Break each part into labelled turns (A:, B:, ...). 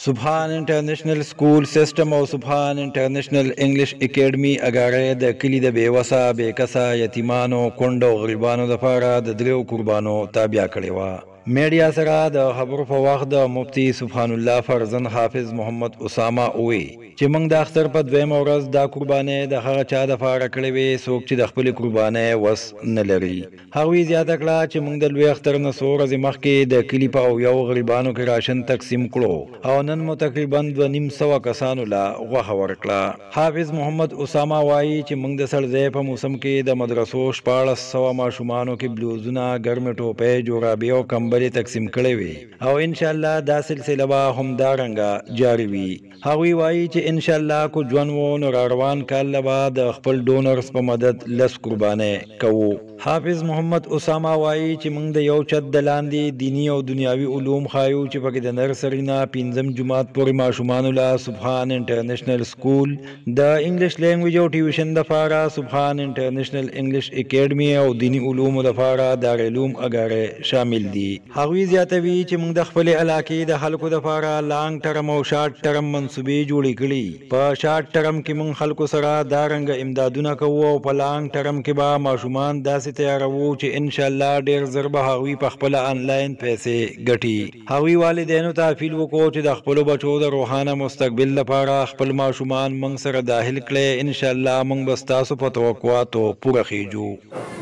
A: سبحان انټرنیشنل سکول سیسټم او سبحان انټرنیشنل انګلیش اکیډمي اګاره د کلی د بیوسا بیکسا یتیمانو کونډو غریبانو لپاره د دریو قربانو تابع کړي و میډیا سره د خبرو په وخت د مفتی سبحان الله فرزند حافظ محمد اسامه اوي چې موږ د اختر په دویم ورځ دا قربانې د هغه چا د فاره کړې وي څوک چې د خپل قربانې وس نه لري هغوی زیاته کړه چې موږ د لوی اختر نه څو ورځې مخکې د کلي په یو غریبانو کې راشن تقسیم کړو او نن مو تقریبا 250 کسانو لا غوښه ورکړه حافظ محمد اسامه وایي چې موږ د سړځای په موسم کې د مدرسو 1400 ماشومانو کې بلوزونه ګرمې ټوپۍ جورابې او کمبلې تقسیم کړې وي او ان شاء الله دا سلسله به همدارنګه جاری وي هغوی وایي چې ان شاء الله کو ژوند و نو روان کال به د خپل ډونرز په مدد لس قربانې کوو حافظ محمد اسامه وایي چې موږ د یو چت د لاندې دینی او دنیاوي علوم خایو چې پکې د نرسري نه پنځم جماعت پورې ماشومانو له سبحان انټرنیشنل سکول د انګلیش لینګویج او ټیوشن لپاره سبحان انټرنیشنل انګلیش اکیډمي او دینی علوم لپاره دارالعلوم اګاره شامل دي هغوی زیاتوي چې موږ د خپل علاقې د خلکو لپاره لانګ ټرم او شارټ ټرم منصوبې جوړې کړي په شارټ ټرم کې موږ خلکو سره دا رنګ امدادونه کوو او په لانګ ټرم کې به ماشومان داسې تیاروو چې ان شاء الله ډیر زر به هغوی په خپل آنلاین پیسې ګټي هغوی والدینو ته اپیل وکړو چې د خپل بچو د روښانه مستقبل لپاره خپل ماشومان موږ سره داخل کړي ان شاء الله موږ به ستاسو په توقعاتو پوره خېجو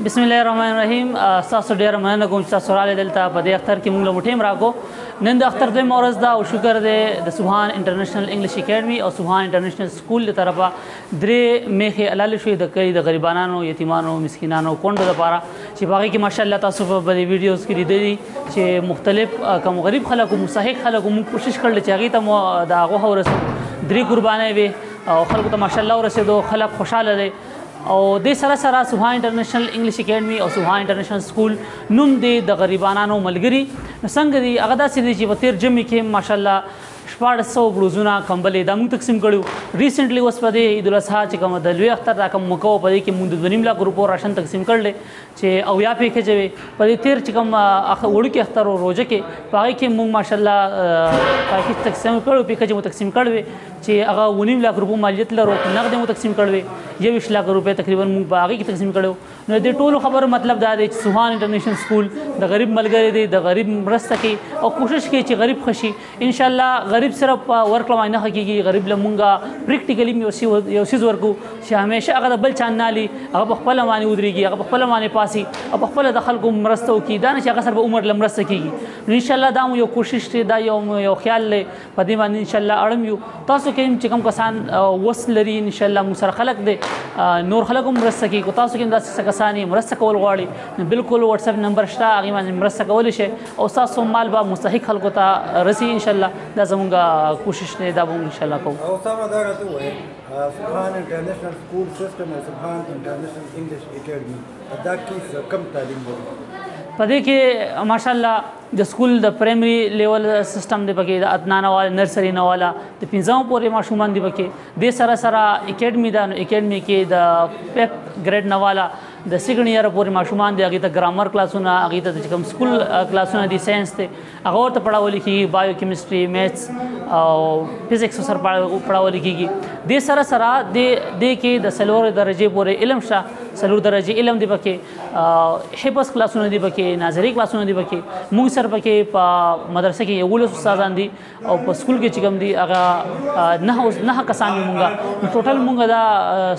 B: بسم الله الرحمن الرحیم تاسو ډیر مننه کوم چې تاسو راغلئ دلته په دې اختر کې موږ له ټیم راکو نن د اختر دویم ورځ ده او شکر دی د سبحان انټرنیشنل انګلیش اکیډمي او سبحان انټرنیشنل سکول له طرفه درې میخې حلالې شوې د کلي د غریبانو یتیمانو مسکینانو کونډو لپاره چې په هغې کې ماشاءالله تاسو په دې ویډیوز کې لیدلي چې مختلف کم غریب خلک او مستحق خلک موږ کوشش کړل چې هغې ته مو د هغه ورسو درې قربانۍ وې او خلکو ته ماشاءالله ورسېدو خلک خوشحاله دی او د سره سره سبحان انټرنیشنل انګلیش اکیډمي او سبحان انټرنیشنل سکول نوم دی د غریبانو ملګري نو څنګه دی هغه داسې دی چې په تیر جمعې کې ماشاءالله 1400 بلوزونه کمبلې دا موږ تقسیم کړو ریسنټلی اوس په دې عید الاضحی چې کوم د لوی اختر دا کوم موقع په دې کې موږ د 2.5 لک روپو راشن تقسیم کړل چې او یا پیکې چې په دې تیر چې کوم وړوکی اختر او روزه کې په هغې کې موږ ماشاءالله پاکې تقسیم کړو پیکې مو تقسیم کړو چې هغه 2.5 لک روپو مالیت لرو نقد مو تقسیم کړو 21 لک روپے تقریبا موږ په هغې کې تقسیم کړو نو د ټولو خبرو مطلب دا دی چې سبحان انټرنیشنل سکول د غریب ملګری دی د غریب مرسته کوي او کوشش کوي چې غریب خوشي ان شاء الله غریب صرف ورکړه باندې نه کېږي غریب له مونږه پریکټیکلی یو څیز ورکو چې همیشه هغه د بل چا نه لي هغه په خپله باندې ودرېږي هغه په خپله باندې پاسي او په خپله د خلکو مرسته وکړي دا نه چې هغه سره به عمر له مرسته کېږي نو انشاءالله دا مو یو کوشش دی دا یو خیال دی په دې باندې انشاءالله اړم یو تاسو کې چې کوم کسان وس لري انشاءالله مو سره خلک دی نور خلک هم مرسته کوي که تاسو کې داسې کسان مرسته کول غواړي نو بالکل واتساپ نمبر شته هغې باندې مرسته کولی شئ او ستاسو مال به مستحق خلکو ته رسي انشاءالله دا زموږ کوشش دی دا به موږ انشاءالله کوو
C: اسامه دا راته ووایه سبحان انټرنیشنل سکول سیسټم او سبحان انټرنیشنل انګلیش اکیډمي دا کې کوم تعلیم لري
B: په دې کې ماشاءالله د سکول د پرایمري لیول سیسټم دی پکې د ادنا نه والا نرسري نه والا د 15 پورې ماشومان دی پکې د سره سره اکیډمي دا اکیډمي کې د 5 ګریډ نه والا د سیکنډ ایئر پورې ماشومان دی هغې ته ګرامر کلاسونه هغې ته چې کوم سکول کلاسونه دي ساینس دی هغه ورته پړاولی کېږي بایو کیمسټري میتھس او فزیکس سره پړاولی کېږي د سره سره د کې د څلور درجې پورې علم شته څلور درجې علم دی پکې حفظ کلاسونه دی پکې ناظري کلاسونه دی پکې موږ سره پکې په مدرسه کې 11 استادان دي او په سکول کې چې کوم دي هغه نه کسان دي موږ ټوټل موږ دا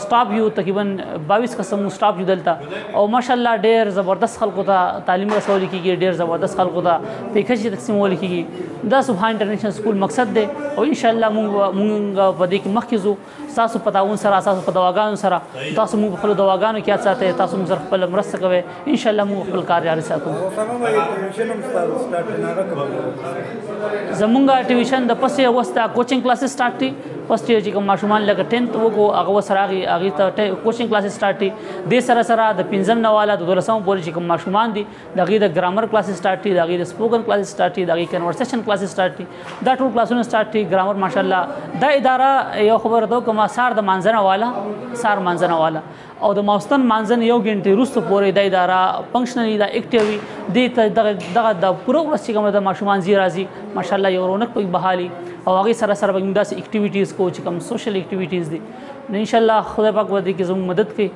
B: سټاف یو تقریبا 22 قسم سټاف یو دلته او ماشاءالله ډیر زبردست خلکو ته تعلیم رسول کېږي ډیر زبردست خلکو ته پیکج تقسیمول کېږي دا سبحان انټرنیشنل سکول مقصد دی او ان شاء الله موږ په دې کې مخکې ځو تاسو په تعاون سره تاسو په دواګانو سره تاسو موږ خپل دواګانو کې ساتئ تاسو موږ سره خپل مرسته کوئ ان شاء الله موږ خپل کار جاري ساتو زمونږ ټیوشن د پسې وسته کوچنګ کلاسز سٹارټ دي پس چې کوم ماشومان لکه 10th وګو هغه سره هغې ته کوچنګ کلاسز سٹارټ دي د سره سره د 15 نه والا د 12 پورې چې کوم ماشومان دي د هغې د ګرامر کلاسز سٹارټ دي د هغې د سپوکن کلاسز سٹارټ دي د هغې کنورسیشن کلاسز سٹارټ دي دا ټول کلاسونه سٹارټ دي ګرامر ماشاءالله دا اداره یو خبره ده کومه سار د مانځنه والا سار مانځنه والا او د ماوستن مانځن یو غنټې وروسته پورې دا اداره فنکشنلی دا اکټیو وي دې ته دغه د پوره ورځ چې کومه د ماشومان زی راځي ماشاءالله یو رونق پکې بحالي او هغې سره سره به موږ داسې اکټیویټیز کوو چې کوم سوشل اکټیویټیز دي نو انشاءالله خدای پاک به دې کې زموږ مدد کوي